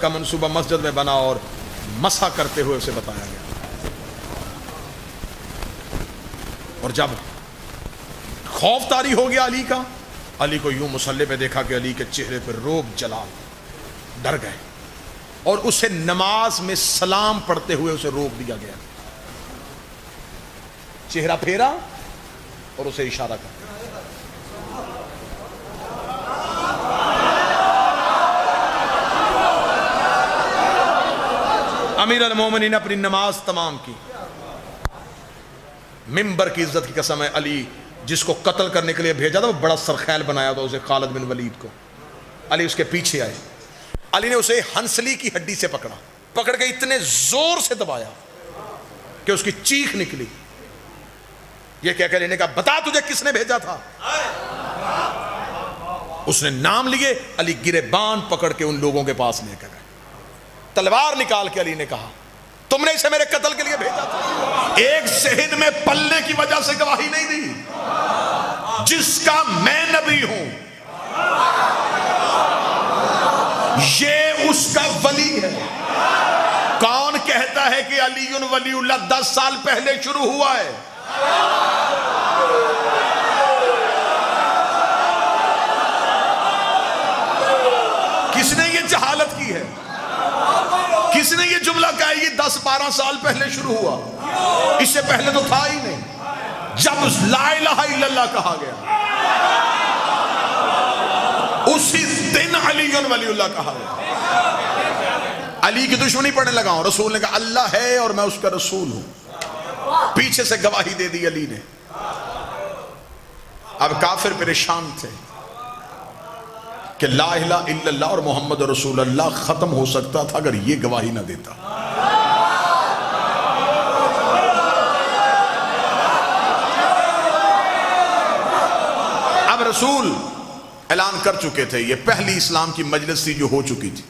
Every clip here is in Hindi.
का मंसूबा मस्जिद में बना और मसा करते हुए उसे बताया गया। और जब खौफ तारी हो गया अली का, अली को यूं मुसल्ले पे देखा कि अली के चेहरे पर रोब जला, डर गए और उसे नमाज में सलाम पढ़ते हुए उसे रोक दिया गया। चेहरा फेरा और उसे इशारा कर, अमीर अल मोमिनीन ने अपनी नमाज तमाम की। मिंबर की इज्जत की कसम है, अली जिसको कत्ल करने के लिए भेजा था वो बड़ा सरखैल बनाया था उसे, खालिद बिन वलीद को। अली उसके पीछे आए, अली ने उसे हंसली की हड्डी से पकड़ा, पकड़ के इतने जोर से दबाया कि उसकी चीख निकली। ये कहकर लेने का, बता तुझे किसने भेजा था। उसने नाम लिए, अली गिरेबान पकड़ के उन लोगों के पास लेकर गए। तलवार निकाल के अली ने कहा, तुमने इसे मेरे कत्ल के लिए भेजा था। एक शहीद में पल्ले की वजह से गवाही नहीं दी, जिसका मैं नबी हूं ये उसका वली है। कौन कहता है कि अलीयुन वलीउल्लाह 10 साल पहले शुरू हुआ है? किसने ये जहालत की है? किसने ये जुमला कहा है ये 10-12 साल पहले शुरू हुआ? इससे पहले तो था ही नहीं। जब ला इलाहा इल्लल्लाह कहा गया उसी दिन अलीयुन वलीउल्लाह कहा गया। अली की दुश्मनी पढ़ने लगा हूं। रसूल ने कहा अल्लाह है और मैं उसका रसूल हूं। पीछे से गवाही दे दी अली ने। अब काफिर परेशान थे कि ला इलाहा इल्लल्लाह और मोहम्मद रसूलुल्लाह खत्म हो सकता था अगर ये गवाही ना देता। अब रसूल ऐलान कर चुके थे, ये पहली इस्लाम की मजलिस थी जो हो चुकी थी।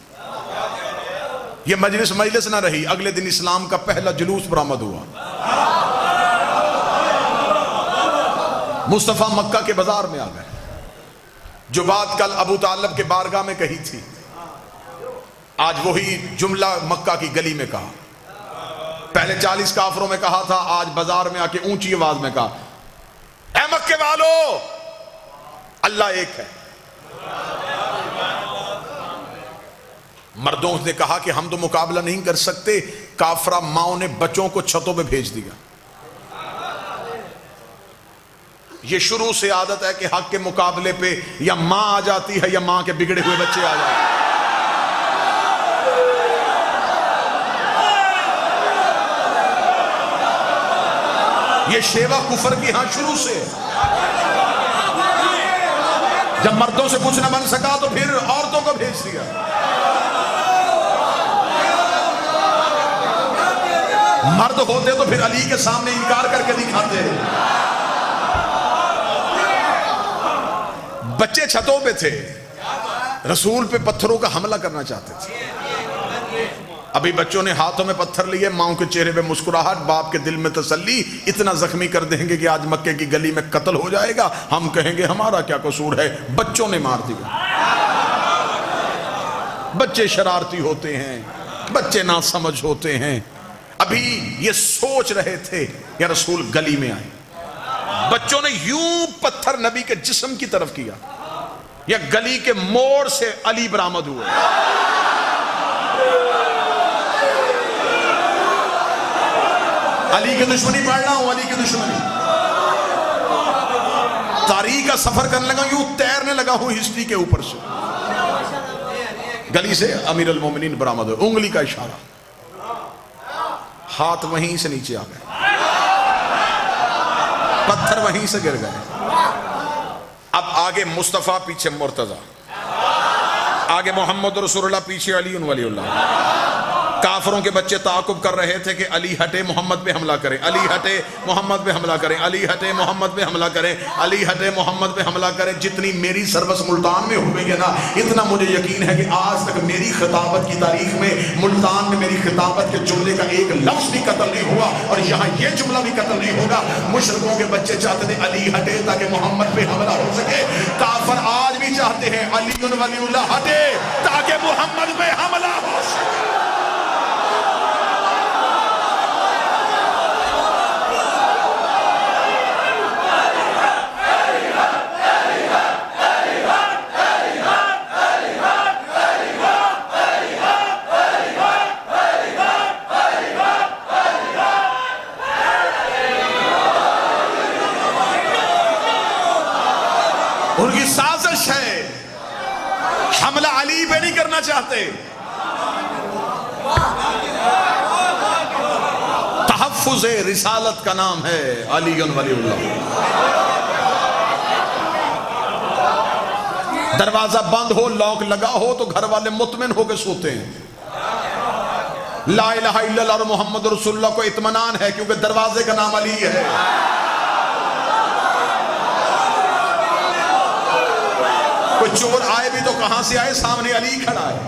ये मजलिस ना रही, अगले दिन इस्लाम का पहला जुलूस बरामद हुआ। मुस्तफा मक्का के बाजार में आ गए। जो बात कल अबू तालिब के बारगाह में कही थी, आज वही जुमला मक्का की गली में कहा। पहले 40 काफरों में कहा था, आज बाजार में आके ऊंची आवाज में कहा, ऐ मक्के वालों, अल्लाह एक है। मर्दों ने कहा कि हम तो मुकाबला नहीं कर सकते। काफरा माओ ने बच्चों को छतों पे भेज दिया। ये शुरू से आदत है कि हक के मुकाबले पे या मां आ जाती है या मां के बिगड़े हुए बच्चे आ जाते हैं। ये शेवा कुफर की यहां शुरू से। जब मर्दों से कुछ न बन सका तो फिर औरतों को भेज दिया। मर्द होते तो फिर अली के सामने इनकार करके दिखाते। बच्चे छतों पे थे, रसूल पे पत्थरों का हमला करना चाहते थे। अभी बच्चों ने हाथों में पत्थर लिए, माओ के चेहरे पे मुस्कुराहट, बाप के दिल में तसल्ली, इतना जख्मी कर देंगे कि आज मक्के की गली में कत्ल हो जाएगा, हम कहेंगे हमारा क्या कसूर है, बच्चों ने मार दिया। बच्चे शरारती होते हैं, बच्चे ना समझ होते हैं। अभी ये सोच रहे थे कि रसूल गली में आए। बच्चों ने यूं पत्थर नबी के जिस्म की तरफ किया, या गली के मोड़ से अली बरामद हुए। अली की दुश्मनी पढ़ रहा हूं, अली की दुश्मनी। तारीख का सफर करने लगा, यूं तैरने लगा हूं हिस्ट्री के ऊपर से। गली से अमीर अल मोमिनीन बरामद हुए, उंगली का इशारा, हाथ वहीं से नीचे आ गए, पत्थर वहीं से गिर गए। अब आगे मुस्तफा, पीछे मुर्तजा, आगे मोहम्मद रसूलुल्लाह, पीछे अली वलीउल्लाह। काफरों के बच्चे ताकुब कर रहे थे कि अली हटे मोहम्मद पे हमला करें, अली हटे मोहम्मद पे हमला करें, अली हटे मोहम्मद पे हमला करें, अली हटे मोहम्मद पे हमला करें। जितनी मेरी सर्वस मुल्तान में हुई है ना, इतना मुझे यकीन है कि आज तक मेरी खिताबत की तारीख में मुल्तान में मेरी खिताबत के जुमले का एक लफ्ज भी कत्ल नहीं हुआ, और यहाँ ये जुमला भी कत्ल नहीं होगा। मुशरिकों के बच्चे चाहते थे अली हटे ताकि मोहम्मद पे हमला हो सके। काफिर आज भी चाहते हैं अली वलीउल्लाह हटे ताकि मोहम्मद पे हमला हो सके। चाहते। तहफ्फुज़ रिसालत का नाम है अली वलीउल्लाह। दरवाजा बंद हो, लॉक लगा हो तो घर वाले मुतमिन होकर सोते हैं। ला इलाहा इल्लल्लाह और मोहम्मद रसूलुल्लाह को इत्मीनान है क्योंकि दरवाजे का नाम अली है। कोई चोर आए भी तो कहां से आए, सामने अली खड़ा है।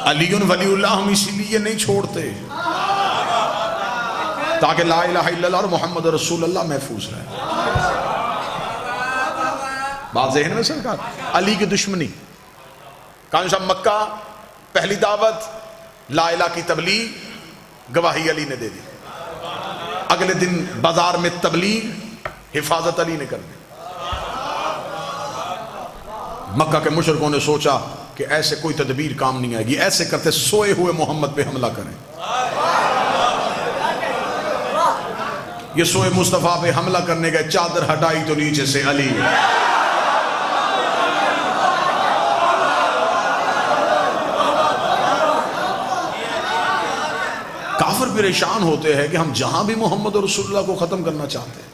अली वलीउल्लाह हम इसीलिए नहीं छोड़ते ताकि ला इलाहा इल्लल्लाह और मोहम्मद रसूलुल्लाह महफूज रहे। बात ज़हन में सरकार। अली की दुश्मनी कान साहब, मक्का पहली दावत ला इलाहा की तबलीग, गवाही अली ने दे दी। अगले दिन बाजार में तबलीग, हिफाजत अली ने कर दी। मक्का के मुशरिकों ने सोचा कि ऐसे कोई तदबीर काम नहीं आएगी, ऐसे करते सोए हुए मोहम्मद पे हमला करें। ये सोए मुस्तफा पे हमला करने गए, चादर हटाई तो नीचे से अली। काफिर परेशान होते हैं कि हम जहां भी मोहम्मद और रसूलुल्लाह को खत्म करना चाहते हैं,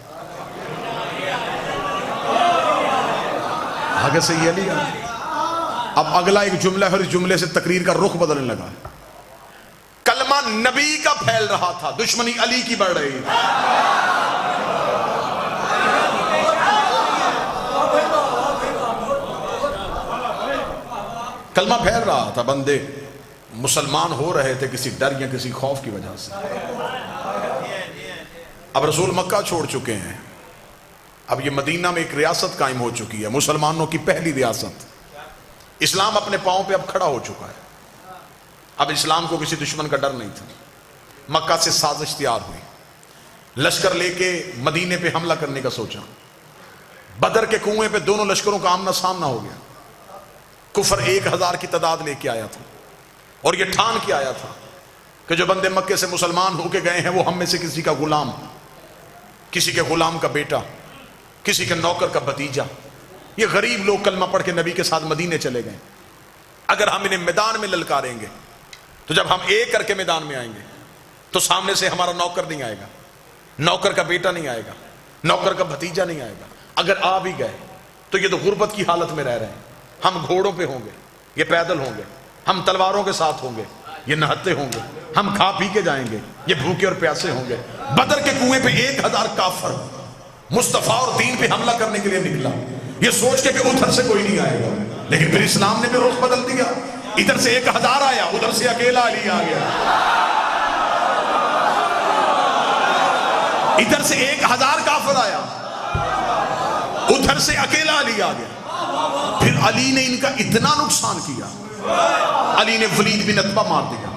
आगे से ये अली। अब अगला एक जुमला है, इस जुमले से तकरीर का रुख बदलने लगा। कलमा नबी का फैल रहा था, दुश्मनी अली की बढ़ रही थी। कलमा फैल रहा था, बंदे मुसलमान हो रहे थे किसी डर या किसी खौफ की वजह से। अब रसूल मक्का छोड़ चुके हैं, अब ये मदीना में एक रियासत कायम हो चुकी है, मुसलमानों की पहली रियासत। इस्लाम अपने पांव पे अब खड़ा हो चुका है। अब इस्लाम को किसी दुश्मन का डर नहीं था। मक्का से साजिश तैयार हुई, लश्कर लेके मदीने पे हमला करने का सोचा। बदर के कुएं पे दोनों लश्करों का आमना सामना हो गया। कुफर 1000 की तादाद लेके आया था और ये ठान के आया था कि जो बंदे मक्के से मुसलमान होके गए हैं वो हम में से किसी का गुलाम, किसी के गुलाम का बेटा, किसी के नौकर का भतीजा, ये गरीब लोग कलमा पढ़ के नबी के साथ मदीने चले गए। अगर हम इन्हें मैदान में ललकारेंगे तो जब हम एक करके मैदान में आएंगे तो सामने से हमारा नौकर नहीं आएगा, नौकर का बेटा नहीं आएगा, नौकर का भतीजा नहीं आएगा। अगर आ भी गए तो ये तो गुर्बत की हालत में रह रहे हैं। हम घोड़ों पे होंगे, ये पैदल होंगे, हम तलवारों के साथ होंगे, ये नहते होंगे, हम खा पी के जाएंगे, ये भूखे और प्यासे होंगे। बदर के कुएं पे 1000 काफर मुस्तफा और दीन पे हमला करने के लिए निकला, ये सोच के कि उधर से कोई नहीं आएगा। लेकिन फिर इस्लाम ने भी रुख बदल दिया। इधर से 1000 आया, उधर से अकेला अली आ गया। इधर से 1000 काफिर आया, उधर से अकेला अली आ गया। फिर अली ने इनका इतना नुकसान किया, अली ने वलीद बिन अतबा मार दिया,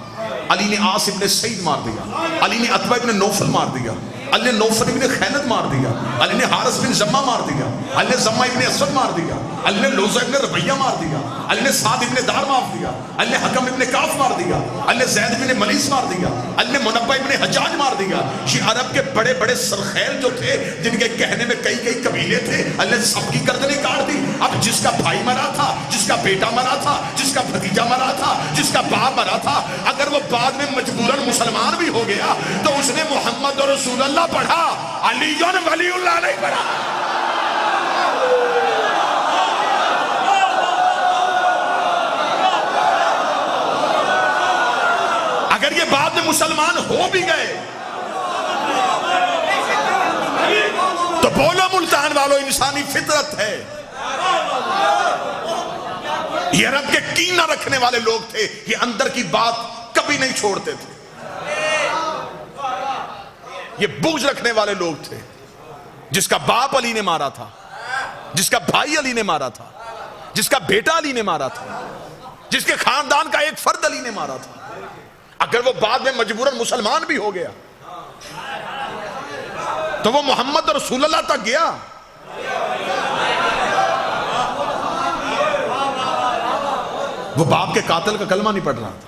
अली ने आसिम इब्न सईद मार दिया, अली ने अतबा इब्न नौफल मार दिया, अली ने नौफल इब्न खैलद मार दिया, अली ने हारिस बिन जम्मा मार दिया, अली ने जम्मा इब्न असद मार दिया, अली ने लोज़ा इब्न रबैया मार दिया, अली ने साद इब्न दार मार दिया, अली ने हकम इब्न काफ मार दिया, अली ने ज़ैद इब्न मलीस मार दिया, अली ने मुनब्बा इब्न हज्जाज मार दिया। ये अरब के बड़े बड़े सरखैल जो थे, जिनके कहने में कई कई कबीले थे, अली ने सबकी गर्दनें काट दी। अब जिसका भाई मरा था, जिसका बेटा मरा था, जिसका भतीजा मरा था, जिसका बाप मरा था, अगर वो बाद में मजबूरन मुसलमान भी हो गया तो उसने मोहम्मद और रसूलुल्लाह पढ़ा, अली वलीउल्लाह नहीं पढ़ा। अगर ये बाद में मुसलमान हो भी गए तो बोलो मुल्तान वालों, इंसानी फितरत है। ये अरब के कीना रखने वाले लोग थे, ये अंदर की बात कभी नहीं छोड़ते थे। ये बुग़्ज़ रखने वाले लोग थे। जिसका बाप अली ने मारा था, जिसका भाई अली ने मारा था, जिसका बेटा अली ने मारा था, जिसके खानदान का एक फर्द अली ने मारा था, अगर वो बाद में मजबूरन मुसलमान भी हो गया तो वो मोहम्मद रसूलुल्लाह तक गया। वो बाप के कातिल का कलमा नहीं पढ़ रहा था,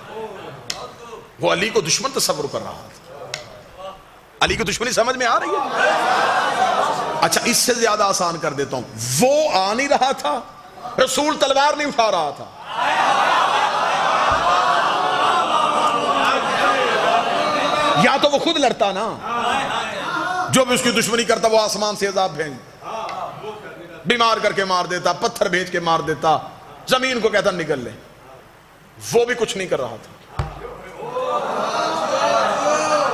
वो अली को दुश्मन तस्वुर कर रहा था। अली की दुश्मनी समझ में आ रही है? अच्छा, इससे ज्यादा आसान कर देता हूं, वो आ नहीं रहा था, रसूल तलवार नहीं उठा रहा था, या तो वो खुद लड़ता ना, जो भी उसकी दुश्मनी करता वो आसमान से अजाब भेज, बीमार करके मार देता, पत्थर भेज के मार देता, जमीन को कहता निकल ले। वो भी कुछ नहीं कर रहा था,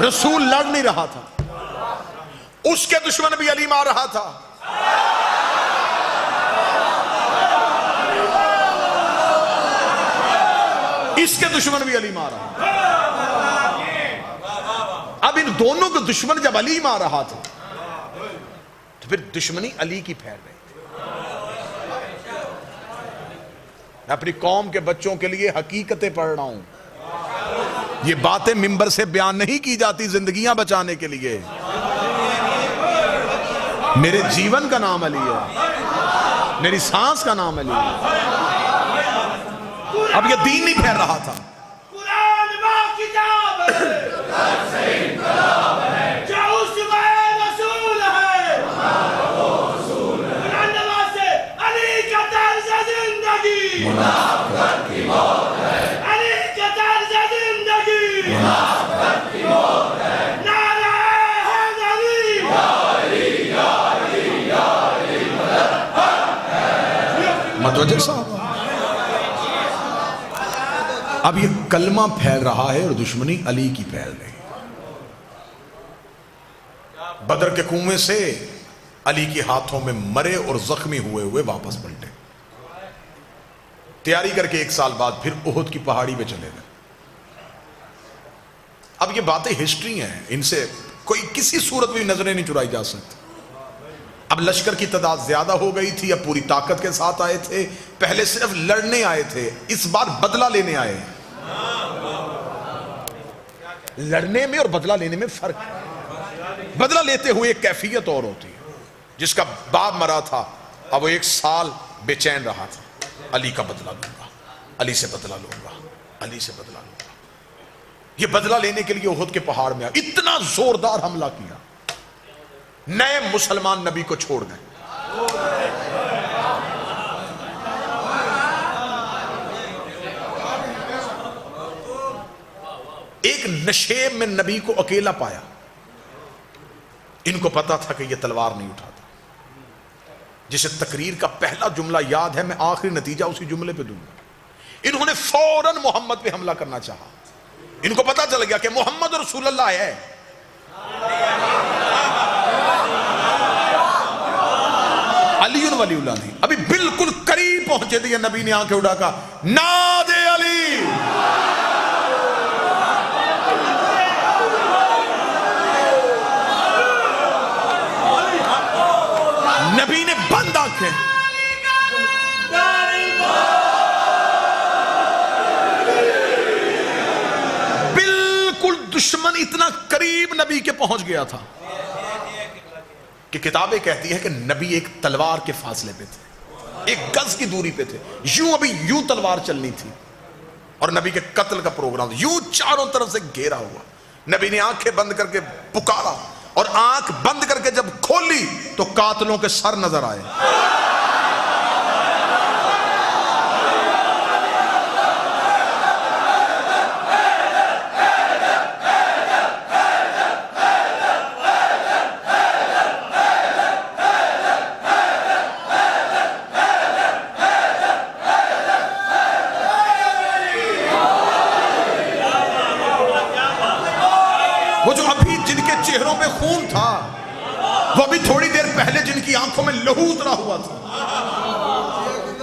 रसूल लड़ नहीं रहा था, उसके दुश्मन भी अली मार रहा था। इसके दुश्मन भी अली मार रहा था। अब इन दोनों के दुश्मन जब अली मार रहा था तो फिर दुश्मनी अली की फैल रही थी। मैं अपनी कौम के बच्चों के लिए हकीकतें पढ़ रहा हूं, ये बातें मिंबर से बयान नहीं की जाती जिंदगियां बचाने के लिए। मेरे जीवन का नाम अली है, मेरी सांस का नाम अली है। अब ये दीन नहीं फैल रहा था। कुरान मां किताब है, जो उसमें रसूल है, कुरान से अली का तर्ज जिंदगी, मुनाफिक की मौत है, अली का तर्ज जिंदगी, मुनाफिक की मौत है, नारा है अली, या अली, या अली, या अली, मतवज्जह साहब, अब ये कलमा फैल रहा है और दुश्मनी अली की फैल रही है। बदर के कुएं से अली के हाथों में मरे और जख्मी हुए हुए वापस पलटे, तैयारी करके 1 साल बाद फिर ओहद की पहाड़ी पे चले गए। अब ये बातें हिस्ट्री हैं, इनसे कोई किसी सूरत में नजरें नहीं चुराई जा सकती। अब लश्कर की तादाद ज्यादा हो गई थी, अब पूरी ताकत के साथ आए थे। पहले सिर्फ लड़ने आए थे, इस बार बदला लेने आए। लड़ने में और बदला लेने में फर्क है। बदला लेते हुए एक कैफियत और होती है, जिसका बाप मरा था, अब वो 1 साल बेचैन रहा था, अली का बदला लूंगा, अली से बदला लूंगा, अली से बदला लूंगा। ये बदला लेने के लिए ओहद के पहाड़ में इतना जोरदार हमला किया, नए मुसलमान नबी को छोड़ गए। एक नशेब में नबी को अकेला पाया। इनको पता था कि यह तलवार नहीं उठाता। जिसे तकरीर का पहला जुमला याद है, मैं आखिरी नतीजा उसी जुमले पे दूंगा। इन्होंने फौरन मोहम्मद पे हमला करना चाहा। इनको पता चल गया कि मोहम्मद रसूलुल्लाह है। अली वलीउल्लाह नहीं, अभी बिल्कुल करीब पहुंचे थे, नबी ने आंखें उठा कहा, नादे अली। नबी ने बंद आंखें, बिल्कुल दुश्मन इतना करीब नबी के पहुंच गया था कि किताबें कहती है कि नबी एक तलवार के फासले पे थे, 1 गज की दूरी पे थे। यूं अभी यूं तलवार चलनी थी और नबी के कत्ल का प्रोग्राम, यूं चारों तरफ से घेरा हुआ। नबी ने आंखें बंद करके पुकारा और आंख बंद करके जब खोली तो कातलों के सर नजर आए। वो जो अभी जिनके चेहरों पे खून था, वो अभी थोड़ी देर पहले जिनकी आंखों में लहू उतरा हुआ था,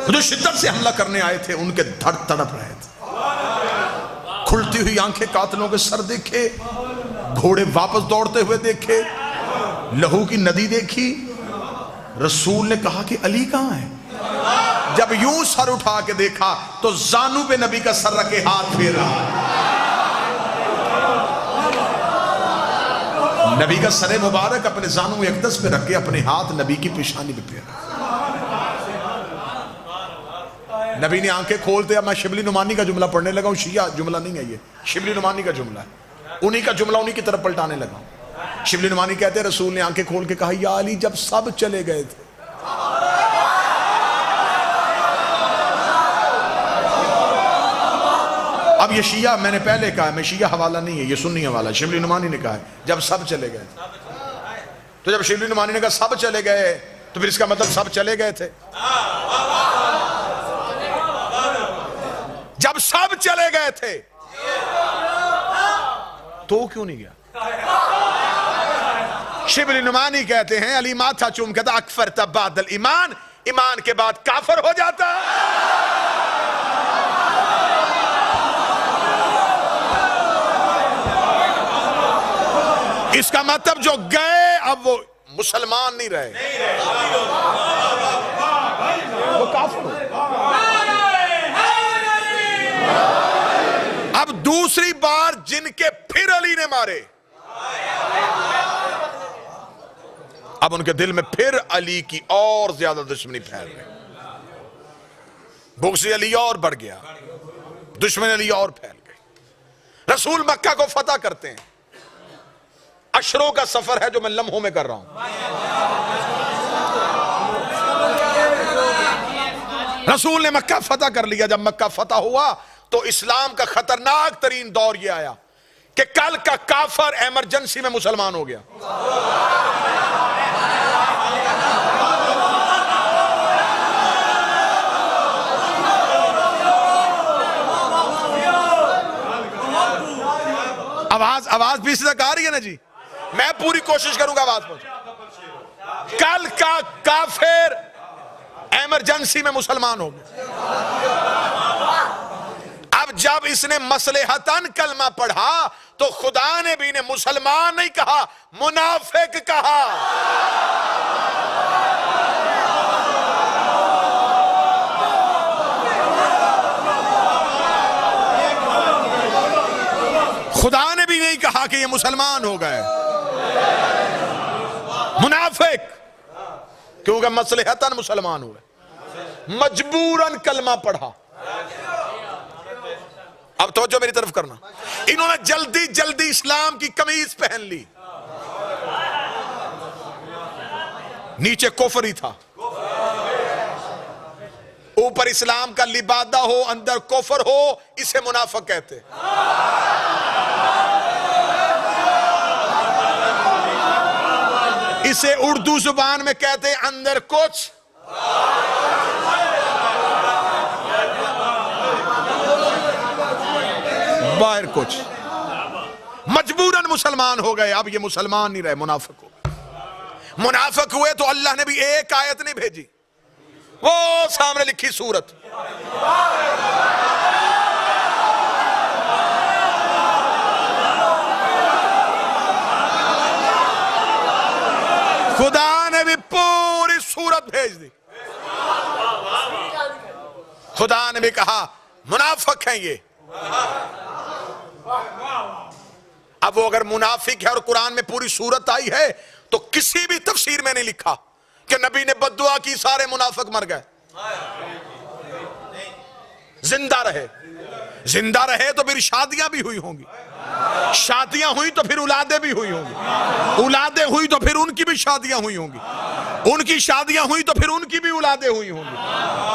जो शिद्दत से हमला करने आए थे, उनके धड़ तड़प रहे थे। खुलती हुई आंखें कातलों के सर देखे, घोड़े वापस दौड़ते हुए देखे, लहू की नदी देखी। रसूल ने कहा कि अली कहां है? जब यूं सर उठा के देखा तो जानू पे नबी का सर रखे हाथ फेर रहा। नबी का सरे मुबारक अपने जानू अक़दस पे रख के अपने हाथ नबी की पेशानी पे फेरा। नबी ने आंखें खोलते, अब मैं शिबली नुमानी का जुमला पढ़ने लगा हूं। शिया जुमला नहीं है ये, शिबली नुमानी का जुमला है। उन्हीं का जुमला उन्हीं की तरफ पलटाने लगा। शिबली नुमानी कहते हैं रसूल ने आंखें खोल के कहा, या अली जब सब चले गए थे, अब ये शिया, मैंने पहले कहा मैं शिया हवाला नहीं है, ये सुन्नी हवाला। शिबली नुमानी ने कहा है जब सब चले गए, तो जब शिबली नुमानी ने कहा सब चले गए तो फिर इसका मतलब सब चले गए थे। जब सब चले गए थे तो क्यों नहीं गया? शिबली नुमानी कहते हैं अली माथा चूम कहता अकफर तब बादल ईमान, ईमान के बाद काफर हो जाता। इसका मतलब जो गए अब वो मुसलमान नहीं रहे, वो काफिर हो। अब दूसरी बार जिनके फिर अली ने मारे, अब उनके दिल में फिर अली की और ज्यादा दुश्मनी फैल गई, बुग़्ज़ अली और बढ़ गया, दुश्मनी अली और फैल गई। रसूल मक्का को फतह करते हैं, अशरों का सफर है जो मैं लम्हों में कर रहा हूं। रसूल ने मक्का फतह कर लिया। जब मक्का फतह हुआ तो इस्लाम का खतरनाक तरीन दौर यह आया कि कल का काफर इमरजेंसी में मुसलमान हो गया। आवाज बीच तक आ रही है ना जी? मैं पूरी कोशिश करूंगा आवाज पहुंचे। कल का काफिर इमरजेंसी में मुसलमान हो गया। अब जब इसने मसलेहतन कलमा पढ़ा तो खुदा ने भी इन्हें मुसलमान नहीं कहा, मुनाफिक कहा। खुदा ने भी नहीं कहा कि ये मुसलमान हो गए, मुनाफिक, क्योंकि मसलेहतन मुसलमान हुए, मजबूरन कलमा पढ़ा। अब तवज्जो मेरी तरफ करना, इन्होंने जल्दी जल्दी इस्लाम की कमीज पहन ली, नीचे कुफ्र ही था, ऊपर इस्लाम का लिबादा हो अंदर कुफ्र हो, इसे मुनाफिक कहते। इसे उर्दू जुबान में कहते हैं अंदर कुछ बाहर कुछ। मजबूरन मुसलमान हो गए। अब ये मुसलमान नहीं रहे, मुनाफिक हो गए। मुनाफिक हुए तो अल्लाह ने भी एक आयत नहीं भेजी, वो सामने लिखी सूरत। खुदा ने भी पूरी सूरत भेज दी। खुदा ने भी कहा मुनाफिक हैं ये। अब वो अगर मुनाफिक है और कुरान में पूरी सूरत आई है तो किसी भी तफसीर में नहीं लिखा कि नबी ने बद्दुआ की सारे मुनाफिक मर गए। जिंदा रहे, जिंदा रहे तो फिर शादियां भी हुई होंगी, शादियां हुई तो फिर औलादें भी हुई होंगी, औलादें हुई तो फिर उनकी भी शादियां हुई होंगी, उनकी शादियां हुई तो फिर उनकी भी औलादें हुई होंगी,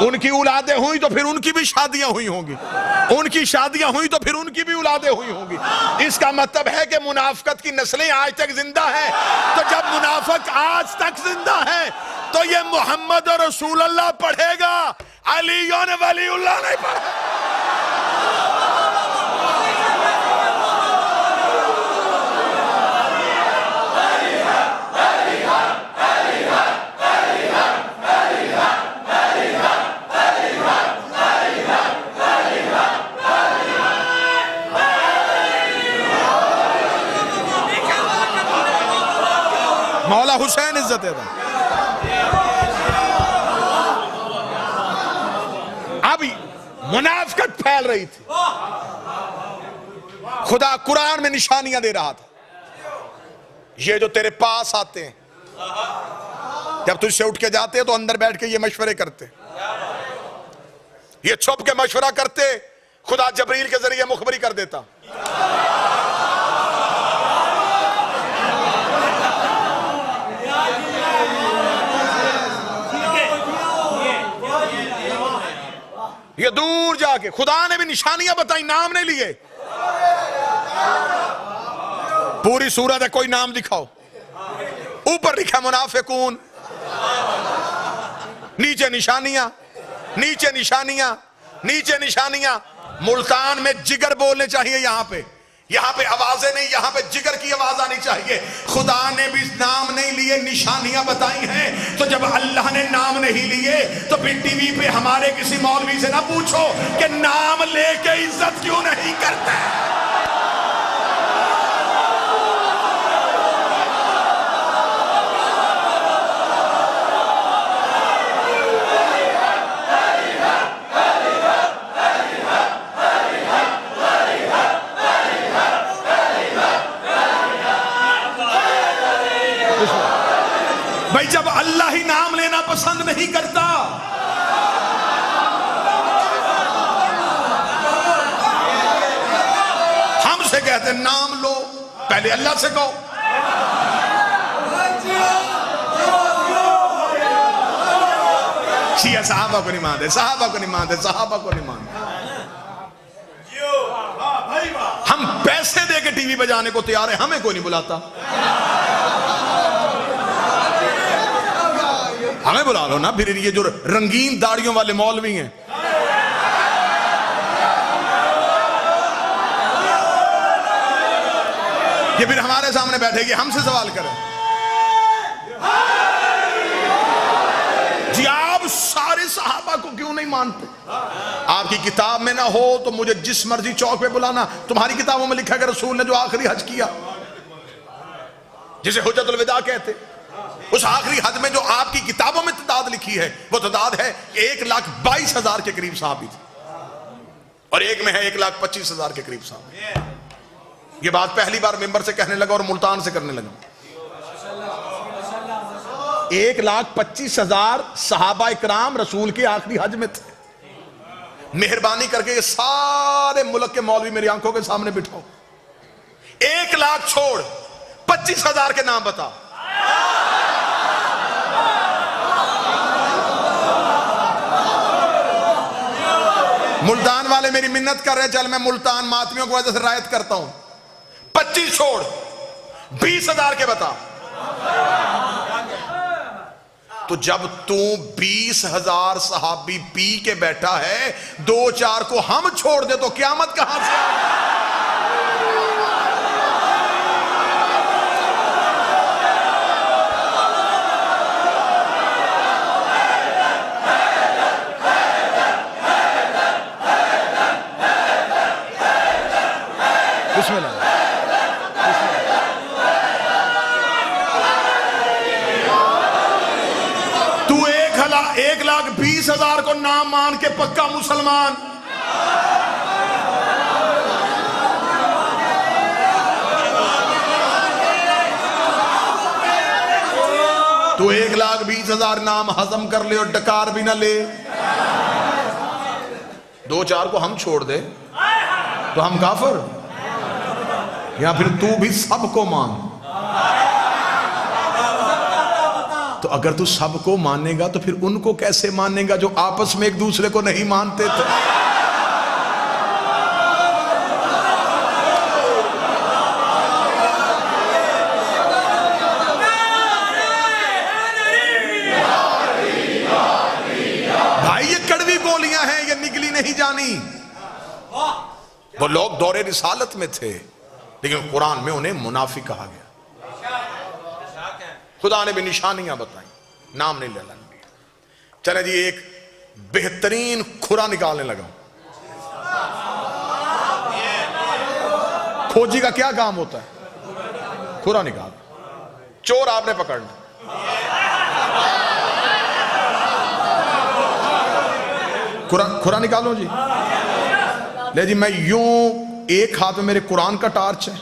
उनकी औलादें हुई तो फिर उनकी भी शादियां हुई होंगी, उनकी शादियां हुई तो फिर उनकी भी औलादें हुई होंगी। इसका मतलब है कि मुनाफिकत की नस्लें आज तक जिंदा है। तो जब मुनाफिक आज तक जिंदा है तो ये मोहम्मद और रसूलुल्लाह पढ़ेगा, अली और वलीउल्लाह नहीं पढ़ेगा। मौला हुसैन इज्जत है। अब मुनाफिकत फैल रही थी, खुदा कुरान में निशानियां दे रहा था। ये जो तेरे पास आते हैं, जब तुझसे उठ के जाते हैं तो अंदर बैठ के ये मशवरे करते, ये छुप के मशवरा करते, खुदा जबरील के जरिए मुखबरी कर देता। ये दूर जाके खुदा ने भी निशानियां बताई, नाम नहीं लिए। पूरी सूरत है, कोई नाम दिखाओ। ऊपर लिखा मुनाफिकून, नीचे निशानियां, नीचे निशानियां, नीचे निशानियां। मुल्तान में जिगर बोलने चाहिए। यहां पे आवाजें नहीं, यहां पे जिगर की आवाज आनी चाहिए। खुदा ने भी नाम नहीं लिए, निशानियां बताई हैं। तो जब अल्लाह ने नाम नहीं लिए तो फिर टीवी पे हमारे किसी मौलवी से ना पूछो कि नाम लेके इज्जत क्यों नहीं करते। भाई जब अल्लाह ही नाम लेना पसंद नहीं करता, हमसे कहते नाम लो, पहले अल्लाह से कहो। शिया साहबा को नहीं मानते, साहबा को नहीं मानते, साहबा को नहीं मानते। हम पैसे दे के टीवी बजाने को तैयार है, हमें कोई नहीं बुलाता। हमें बुला लो ना। फिर ये जो रंगीन दाढ़ियों वाले मौलवी हैं, ये फिर हमारे सामने बैठेगी, हमसे सवाल करें। जी आप सारे सहाबा को क्यों नहीं मानते? आपकी किताब में ना हो तो मुझे जिस मर्जी चौक पे बुलाना। तुम्हारी किताबों में लिखा है कि रसूल ने जो आखिरी हज किया, जिसे हुज्जतुल विदा कहते, उस आखिरी हज में जो आपकी किताबों में तादाद लिखी है, वो तादाद है 1,22,000 के करीब सहाबी थे, और एक में है 1,25,000 के करीब सहाबी। ये बात पहली बार मिंबर से कहने लगा और मुल्तान से करने लगा। 1,25,000 सहाबा इकराम रसूल के आखिरी हज में थे। मेहरबानी करके ये सारे मुल्क के मौलवी मेरी आंखों के सामने बिठाओ। 1,00,000 छोड़ 25,000 के नाम बता। मुल्तान वाले मेरी मिन्नत कर रहे, चल मैं मुल्तान मातमियों की वजह से रायत करता हूं। 25 छोड़ 20,000 के बता। तो जब तू 20,000 सहाबी पी के बैठा है, 2-4 को हम छोड़ दे तो क़यामत कहां से आएगी? तू 1,20,000 को नाम मान के पक्का मुसलमान। तू 1,20,000 नाम हजम कर ले और डकार भी ना ले, 2-4 को हम छोड़ दे तो हम काफिर, या फिर तू भी सबको मान। तो अगर तू सबको मानेगा तो फिर उनको कैसे मानेगा जो आपस में एक दूसरे को नहीं मानते थे? भाई ये कड़वी बोलियां हैं, ये निकली नहीं जानी। वो लोग दौरे रिसालत में थे, लेकिन कुरान में उन्हें मुनाफिक कहा गया। खुदा ने भी निशानियां बताई, नाम नहीं लेना। चले जी, एक बेहतरीन खुरा निकालने लगा। खोजी का क्या काम होता है? खुरा निकाल। चोर आपने पकड़ना, खुरा निकालो जी। ले जी, मैं यूं, एक हाथ में मेरे कुरान का टार्च है,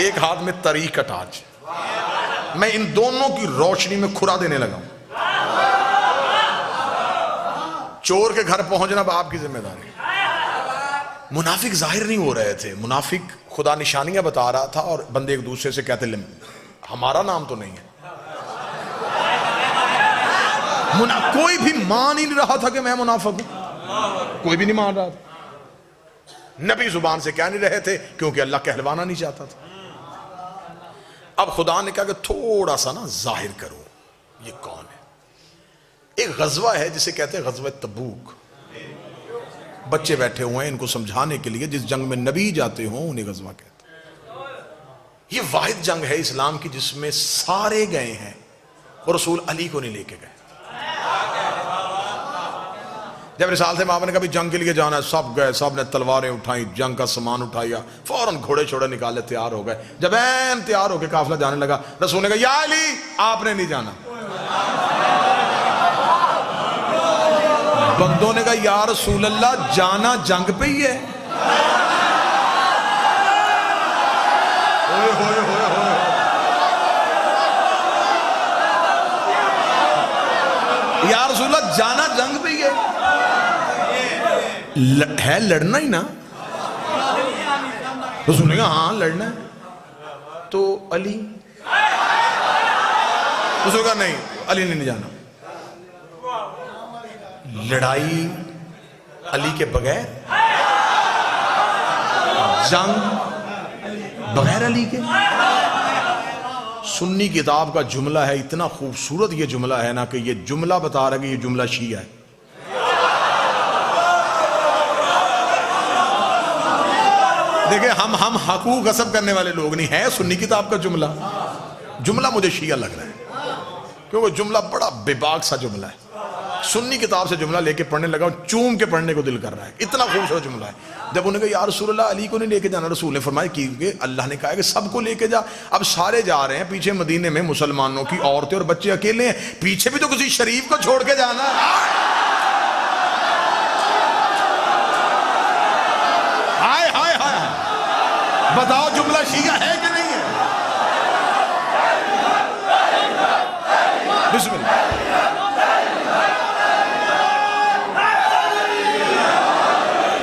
एक हाथ में तरीक का टार्च है। मैं इन दोनों की रोशनी में खुरा देने लगा हूं। चोर के घर पहुंचना आपकी जिम्मेदारी। मुनाफिक जाहिर नहीं हो रहे थे। मुनाफिक खुदा निशानियां बता रहा था और बंदे एक दूसरे से कहते हमारा नाम तो नहीं है। कोई भी मान ही नहीं रहा था कि मैं मुनाफिक हूं, कोई भी नहीं मान रहा था। नबी जुबान से कह नहीं रहे थे क्योंकि अल्लाह कहलवाना नहीं चाहता था। अब खुदा ने कहा कि थोड़ा सा ना जाहिर करो ये कौन है। एक गजवा है जिसे कहते हैं गजवा तबूक। बच्चे बैठे हुए हैं इनको समझाने के लिए, जिस जंग में नबी जाते हो उन्हें गजवा कहते हैं। ये वाहिद जंग है इस्लाम की जिसमें सारे गए हैं और रसूल अली को नहीं लेके गए। जब रिसाल से मामा ने कभी जंग के लिए जाना है, सब गए, सब ने तलवारें उठाई, जंग का सामान उठाया, फौरन घोड़े छोड़े निकाले, तैयार हो गए। जब ऐन तैयार होकर काफिला जाने लगा, रसूल ने कहा या अली आपने नहीं जाना। बंदों ने कहा या रसूल अल्लाह जाना जंग पे ही है। होए होए होए होए। या रसूल अल्लाह जाना जंग पे ही है लड़ना ही ना। रसूल ने कहा हाँ लड़ना है। तो अली, रसूल कहा नहीं अली ने नहीं जाना। लड़ाई अली के बगैर, जंग बगैर अली के। सुन्नी किताब का जुमला है, इतना खूबसूरत ये जुमला है ना कि ये जुमला बता रहा है कि ये जुमला शिया है। देखिए हम हकूक गसब करने वाले लोग नहीं है। सुन्नी किताब का जुमला, जुमला मुझे शिया लग रहा है क्योंकि जुमला बड़ा बेबाक सा जुमला है। सुन्नी किताब से जुमला लेके पढ़ने लगा, चूम के पढ़ने को दिल कर रहा है, इतना खूबसूरत जुमला है। जब उन्होंने कहा यार रसूल अल्लाह अली को नहीं लेके जाना, रसूल ने फरमाया कि अल्लाह ने कहा है कि सबको लेके जा। अब सारे जा रहे हैं, पीछे मदीने में मुसलमानों की औरतें और बच्चे अकेले हैं, पीछे भी तो किसी शरीफ को छोड़ के जाना। हाय हाय हाय, बताओ जुमला शिया है कि नहीं है? बिस्मिल्लाह।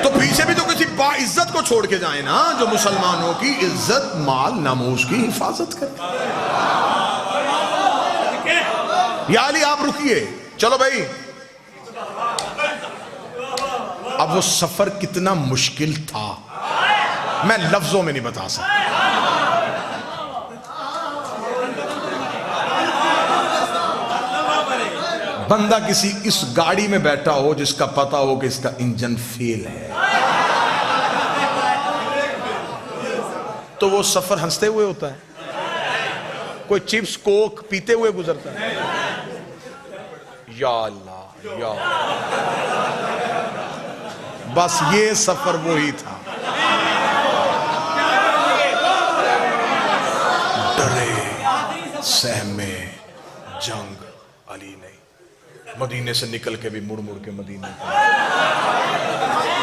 तो पीछे भी तो किसी बाइज्जत को छोड़ के जाए ना, जो मुसलमानों की इज्जत माल नामूस की हिफाजत करे। या अली आप रुकिए, चलो भाई। अब वो सफर कितना मुश्किल था मैं लफ्जों में नहीं बता सकता। बंदा किसी इस गाड़ी में बैठा हो जिसका पता हो कि इसका इंजन फेल है, तो वो सफर हंसते हुए होता है। कोई चिप्स कोक पीते हुए गुजरता है। या अल्लाह या अल्लाह। बस ये सफर वो ही था। डरे सहमे जंग अली नहीं। मदीने से निकल के भी मुड़ मुड़ के मदीने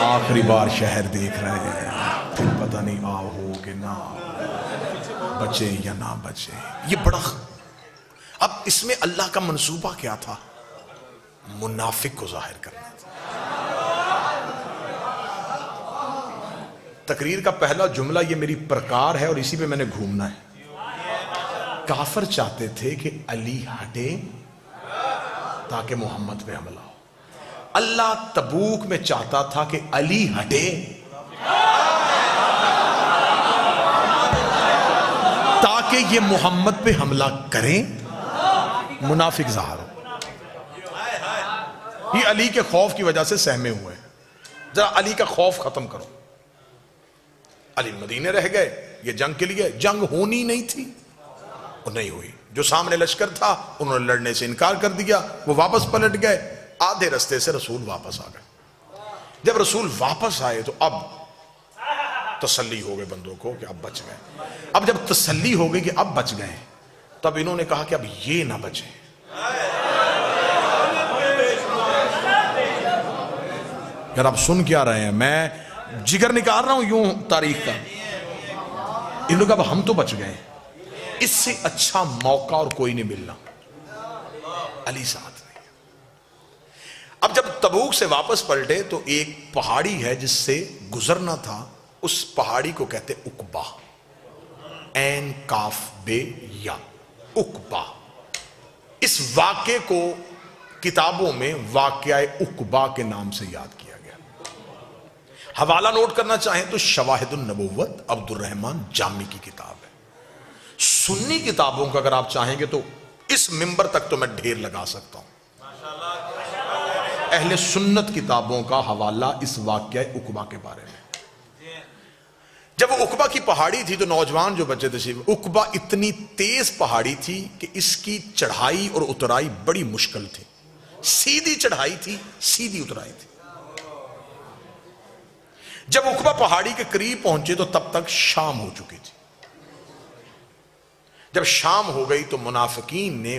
आखिरी बार शहर देख रहे हैं, फिर पता नहीं आओ कि ना बचे या ना बचे। ये बड़ा, अब इसमें अल्लाह का मंसूबा क्या था? मुनाफिक को जाहिर करना था। तकरीर का पहला जुमला ये मेरी प्रकार है और इसी पे मैंने घूमना है। काफिर चाहते थे कि अली हटे ताकि मोहम्मद पे हमला हो। अल्लाह तबूक में चाहता था कि अली हटे ताकि ये मोहम्मद पे हमला करें, मुनाफिक ज़ाहिर हो। ये अली के खौफ की वजह से सहमे हुए हैं। जरा अली का खौफ खत्म करो। अली मदीने रह गए, ये जंग के लिए जंग होनी नहीं थी और नहीं हुई। जो सामने लश्कर था उन्होंने लड़ने से इनकार कर दिया, वो वापस पलट गए। आधे रास्ते से रसूल वापस आ गए। जब रसूल वापस आए तो अब तसल्ली हो गई बंदों को कि अब बच गए। अब जब तसल्ली हो गई कि अब बच गए, तब इन्होंने कहा कि अब ये ना बचे। यार आप सुन क्या रहे हैं? मैं जिगर निकाल रहा हूं यूं तारीख का। इन लोग अब हम तो बच गए, इससे अच्छा मौका और कोई नहीं मिलना। अली साथ नहीं। अब जब तबूक से वापस पलटे तो एक पहाड़ी है जिससे गुजरना था, उस पहाड़ी को कहते उकबा। ऐन काफ बे या उकबा। इस वाक़े को किताबों में वाक़या उक़बा के नाम से याद किया गया। हवाला नोट करना चाहें तो शवाहिदुन नबुव्वत अब्दुर्रहमान जामी की किताब है। सुन्नी किताबों का अगर आप चाहेंगे तो इस मिंबर तक तो मैं ढेर लगा सकता हूं। अहले सुन्नत किताबों का हवाला इस वाक़या उक़बा के बारे में। जब वो उक़बा की पहाड़ी थी तो नौजवान जो बच्चे थे, उक़बा इतनी तेज पहाड़ी थी कि इसकी चढ़ाई और उतराई बड़ी मुश्किल थी। सीधी चढ़ाई थी, सीधी उतराई थी। जब उक़बा पहाड़ी के करीब पहुंचे तो तब तक शाम हो चुकी थी। जब शाम हो गई तो मुनाफिकीन ने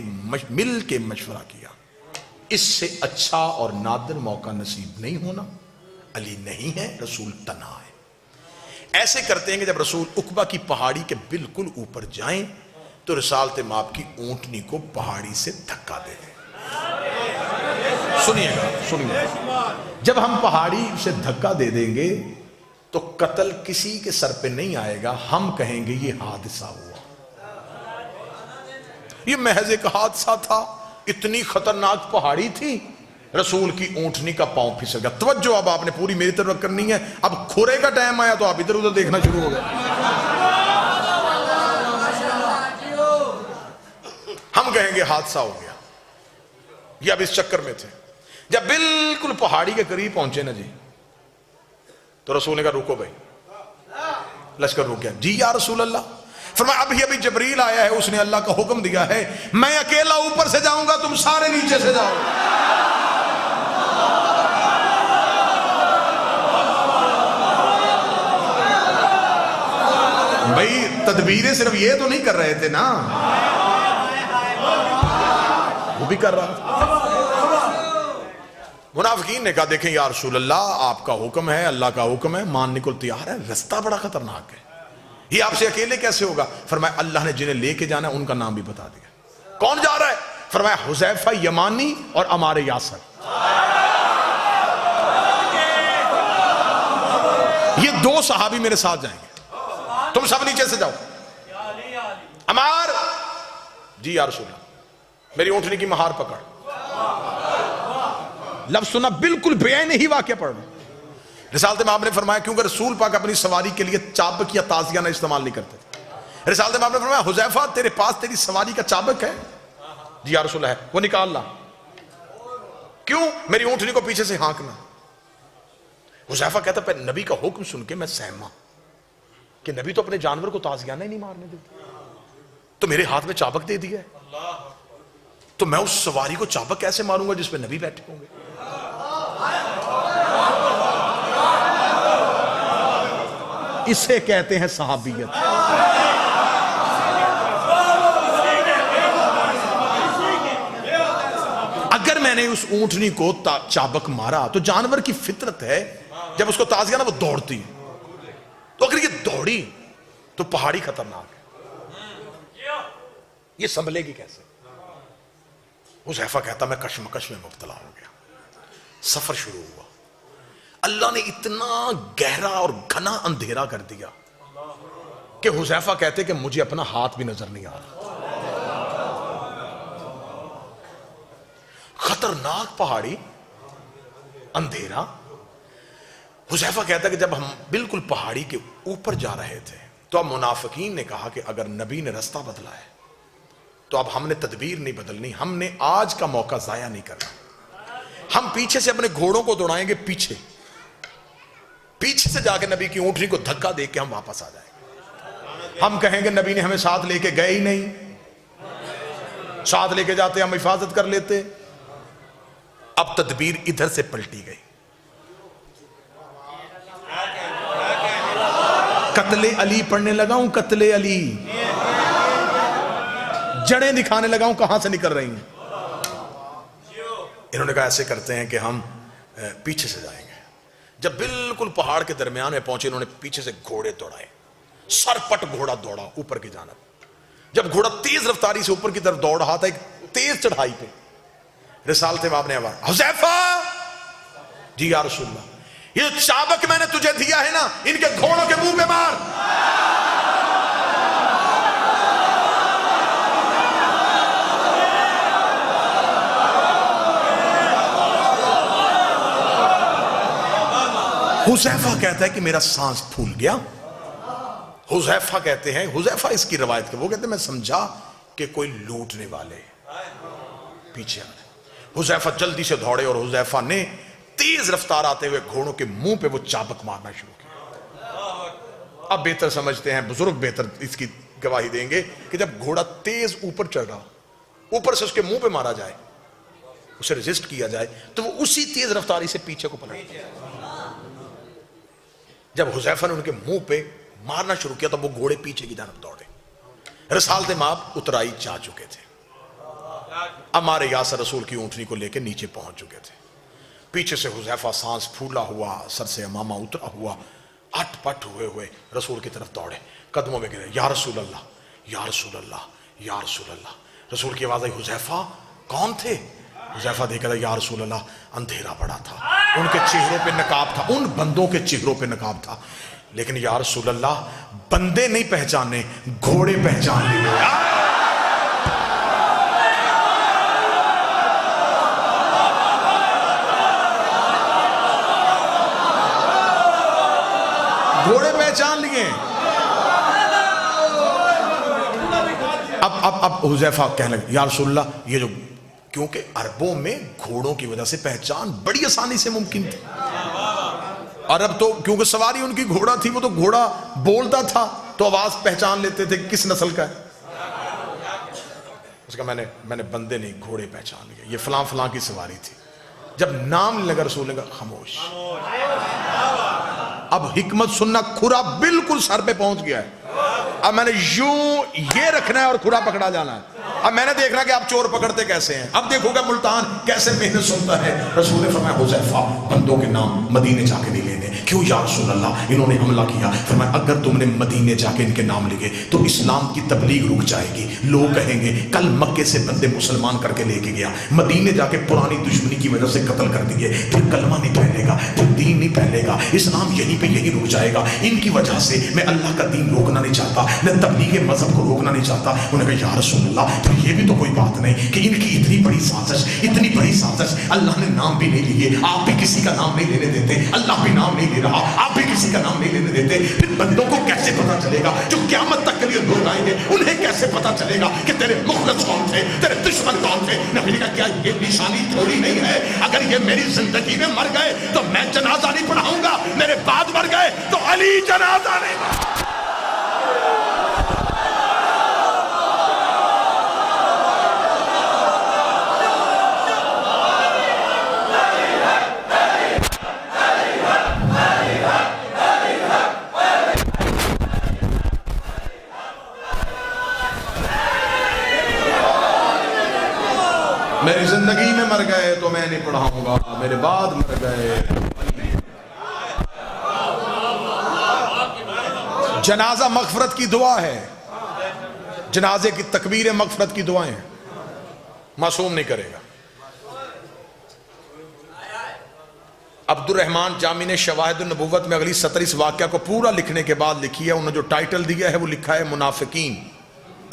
मिल के मशवरा किया, इससे अच्छा और नादिर मौका नसीब नहीं होना। अली नहीं है, रसूल तना है। ऐसे करते हैं कि जब रसूल उक़बा की पहाड़ी के बिल्कुल ऊपर जाएं तो रिसालत माप की ऊंटनी को पहाड़ी से धक्का दे दें। सुनिएगा, सुनिएगा, जब हम पहाड़ी से धक्का दे देंगे तो कत्ल किसी के सर पे नहीं आएगा, हम कहेंगे ये हादसा हुआ, ये महज एक हादसा था। इतनी खतरनाक पहाड़ी थी, रसूल की ऊंटनी का पांव फिसल गया। तवज्जो अब आपने पूरी मेरी तरफ करनी है। अब खुरे का टाइम आया तो आप इधर उधर देखना शुरू हो गए। हम कहेंगे हादसा हो गया, ये अब इस चक्कर में थे। जब बिल्कुल पहाड़ी के करीब पहुंचे ना जी, तो रसूल ने कहा रुको भाई, लश्कर रुक गया। जी या रसूल अल्लाह, फरमाया अभी अभी जबरील आया है, उसने अल्लाह का हुक्म दिया है, मैं अकेला ऊपर से जाऊंगा, तुम सारे नीचे से जाओ। भाई तदबीरें सिर्फ ये तो नहीं कर रहे थे ना, वो भी कर रहा था। मुनाफिकीन ने कहा देखें या रसूल अल्लाह, आपका हुक्म है, अल्लाह का हुक्म है, मानने को तैयार है, रास्ता बड़ा खतरनाक है, ये आपसे अकेले कैसे होगा? फरमाया अल्लाह ने जिन्हें लेके जाना है उनका नाम भी बता दिया। कौन जा रहा है? फरमाया हुज़ैफा यमानी और अमार यासर, ये दो सहाबी मेरे साथ जाएंगे, तुम सब नीचे से जाओ। अमार, जी या रसूल अल्लाह, मेरी ऊंटनी की महार पकड़। लफ्ज़ सुना, बिल्कुल बेअन ही वाक़या पढ़ रहा। रिसालत में आपने फरमाया क्योंकि रसूल पाक अपनी सवारी के लिए चाबक या ताजियाना इस्तेमाल नहीं करते थे। रिसालत में आपने फरमाया हुज़ैफा तेरे पास तेरी सवारी का चाबक है? जी या रसूल है। वो निकाल ला। क्यों? मेरी ऊंटनी को पीछे से हाँकना। हुज़ैफा कहता है नबी का हुक्म सुन के मैं सहमा कि नबी तो अपने जानवर को ताजियाना ही नहीं मारने देते, तो मेरे हाथ में चाबक दे दिया है, तो मैं उस सवारी को चाबक कैसे मारूंगा जिसपे नबी बैठे होंगे? इसे कहते हैं सहाबियत। अगर मैंने उस ऊंटनी को चाबक मारा तो जानवर की फितरत है, जब उसको ताजियाना वो दौड़ती है, तो अगर ये दौड़ी तो पहाड़ी खतरनाक है, ये संभलेगी कैसे? हुज़ैफा कहता मैं कशमकश में मुब्तला हो गया। सफर शुरू हुआ, अल्लाह ने इतना गहरा और घना अंधेरा कर दिया कि हुज़ैफा कहते कि मुझे अपना हाथ भी नजर नहीं आ रहा। खतरनाक पहाड़ी, अंधेरा। हुज़ैफा कहता कि जब हम बिल्कुल पहाड़ी के ऊपर जा रहे थे तो अब मुनाफिकीन ने कहा कि अगर नबी ने रास्ता बदला है तो अब हमने तदबीर नहीं बदलनी, हमने आज का मौका जाया नहीं करना, हम पीछे से अपने घोड़ों को दौड़ाएंगे, पीछे से जाके नबी की ऊंटनी को धक्का दे के हम वापस आ जाएंगे। हम कहेंगे नबी ने हमें साथ लेके गए ही नहीं, साथ लेके जाते हम हिफाजत कर लेते। अब तदबीर इधर से पलटी गई, कत्ले अली पढ़ने लगा हूं, कत्ले अली, जड़ें दिखाने लगा हूं कहां से निकल रही हैं। इन्होंने कहा ऐसे करते हैं कि हम पीछे से जाएंगे। जब बिल्कुल पहाड़ के दरमियान में पहुंचे, इन्होंने पीछे से घोड़े दौड़ाए, सरपट घोड़ा दौड़ा ऊपर की जानब। जब घोड़ा तेज रफ्तारी से ऊपर की तरफ दौड़ रहा था एक तेज चढ़ाई पे, रिसालत में आपने आवाज, हुज़ैफा, जी या रसूल अल्लाह, ये चाबक मैंने तुझे दिया है ना, इनके घोड़ों के मुंह पे मार। हुज़ैफा कहता है कि मेरा सांस फूल गया। हुज़ैफा कहते हैं, हुज़ैफा इसकी रवायत के, वो कहते हैं मैं समझा कि कोई लूटने वाले पीछे आ रहे। हुज़ैफा जल्दी से दौड़े और हुज़ैफा ने तेज रफ्तार आते हुए घोड़ों के मुंह पे वो चाबक मारना शुरू किया। अब बेहतर समझते हैं बुजुर्ग, बेहतर इसकी गवाही देंगे कि जब घोड़ा तेज ऊपर चढ़ रहा, ऊपर से उसके मुंह पे मारा जाए, उसे रेजिस्ट किया जाए, तो वो उसी तेज रफ्तारी से पीछे को पलट। जब हुज़ैफा ने उनके मुंह पे मारना शुरू किया तो वो घोड़े पीछे की तरफ दौड़े। रसालते माप उतराई जा चुके थे, अमार यासर रसूल की ऊंटनी को लेकर नीचे पहुंच चुके थे। पीछे से हुज़ैफा सांस फूला हुआ, सर से अमामा उतरा हुआ, अटपट हुए हुए रसूल की तरफ दौड़े, कदमों में गिरे, या रसूल अल्लाह, या रसूल अल्लाह, या रसूल अल्लाह। रसूल की आवाज आई, हुज़ैफा कौन थे? हुज़ैफा देखा, या रसूल अल्लाह, अंधेरा पड़ा था, उनके चेहरों पे नकाब था, उन बंदों के चेहरों पे नकाब था, लेकिन या रसूल अल्लाह बंदे नहीं पहचाने, घोड़े पहचान लिए। घोड़े पहचान लिए। अब हुज़ैफा कहने लगे, या रसूलल्लाह, ये जो, क्योंकि अरबों में घोड़ों की वजह से पहचान बड़ी आसानी से मुमकिन थी। अरब तो क्योंकि सवारी उनकी घोड़ा थी, वो तो घोड़ा बोलता था तो आवाज पहचान लेते थे किस नस्ल का है। उसका मैंने बंदे नहीं घोड़े पहचान लिए, ये फलां फलां की सवारी थी। जब नाम लगा रसूल ने कहा खामोश। अब हिकमत सुनना, खुरा बिल्कुल सर पे पहुंच गया है। अब मैंने यूं ये रखना है और खुरा पकड़ा जाना है। अब मैंने देखना कि आप चोर पकड़ते कैसे हैं। अब देखोगे मुल्तान कैसे मेहनत सुनता है। रसूल ने फरमाया, हुज़ैफा बंदों के नाम मदीने जाके नहीं लेने। क्यों या रसूल अल्लाह, इन्होंने हमला किया। फरमाया, अगर तुमने मदीने जाके इनके नाम लिखे तो इस्लाम की तबलीग रुक जाएगी। लोग कहेंगे कल मक्के से बंदे मुसलमान करके लेके गया, मदीने जाके पुरानी दुश्मनी की वजह से कत्ल कर दिए, फिर कलमा नहीं फैलेगा, फिर दीन नहीं फैलेगा, इस्लाम यहीं पे यहीं रुक जाएगा। इनकी वजह से मैं अल्लाह का दीन रोकना नहीं चाहता, मैं तबलीग मजहब को रोकना नहीं चाहता। उन्होंने कहा, या रसूल अल्लाह, तो ये भी तो कोई बात नहीं कि इनकी इतनी बड़ी साजिश, इतनी बड़ी साजिश, अल्लाह ने नाम भी नहीं लिए, आप भी किसी का नाम नहीं लेने देते, अल्लाह भी नाम नहीं ले रहा, आप भी किसी का नाम नहीं लेने देते। फिर बंदों को कैसे पता चलेगा, जो क़यामत तक के लिए लोग आएंगे, उन्हें कैसे पता चलेगा कि तेरे मुखलिस कौन थे, तेरे दुश्मन कौन थे? नबी का क्या ये निशानी थोड़ी नहीं है? अगर ये मेरी जिंदगी में मर गए तो मैं जनाजा नहीं पढ़ाऊंगा, मेरे बाद मर गए तो अली जनाजा नहीं। मेरी जिंदगी में मर गए तो मैं नहीं पढ़ाऊंगा, मेरे बाद मर गए। जनाजा मगफरत की दुआ है, जनाजे की तकबीर मगफरत की दुआएं मासूम नहीं करेगा। अब्दुर्रहमान जामी ने शवाहिद नबुव्वत में अगली 17 इस वाक़या को पूरा लिखने के बाद लिखी है। उन्होंने जो टाइटल दिया है वो लिखा है मुनाफिकीन,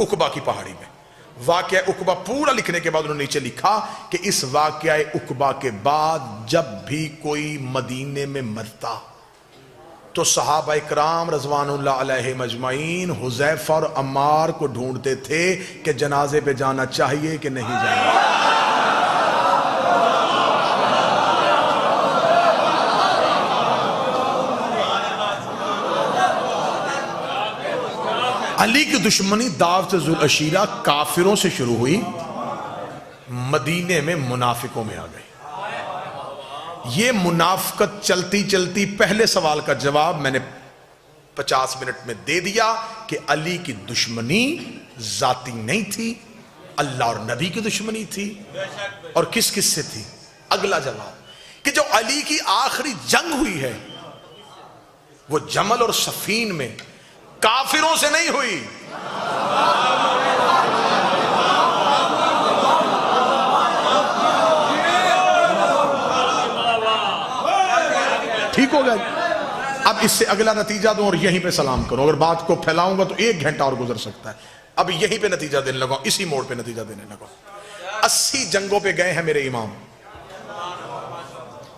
उकबा की पहाड़ी में। वाक़या उकबा पूरा लिखने के बाद उन्होंने नीचे लिखा कि इस वाक़या उकबा के बाद जब भी कोई मदीने में मरता तो सहाबा इकराम रज़वानुल्लाह अलैहिम अजमाइन हुज़ैफा और अम्मार को ढूंढते थे कि जनाजे पे जाना चाहिए कि नहीं जाना। अली की दुश्मनी दावत जुल अशीरा काफिरों से शुरू हुई, मदीने में मुनाफिकों में आ गई। ये मुनाफिकत चलती चलती पहले सवाल का जवाब मैंने 50 मिनट में दे दिया कि अली की दुश्मनी जाती नहीं थी, अल्लाह और नबी की दुश्मनी थी। और किस किस से थी? अगला जवाब कि जो अली की आखिरी जंग हुई है वो जमल और सफीन में काफिरों से नहीं हुई। ठीक हो गया। अब इससे अगला नतीजा दूं और यहीं पे सलाम करूं। अगर बात को फैलाऊंगा तो 1 घंटा और गुजर सकता है। अब यहीं पे नतीजा देने लगा, इसी मोड़ पे नतीजा देने लगा। 80 जंगों पे गए हैं मेरे इमाम,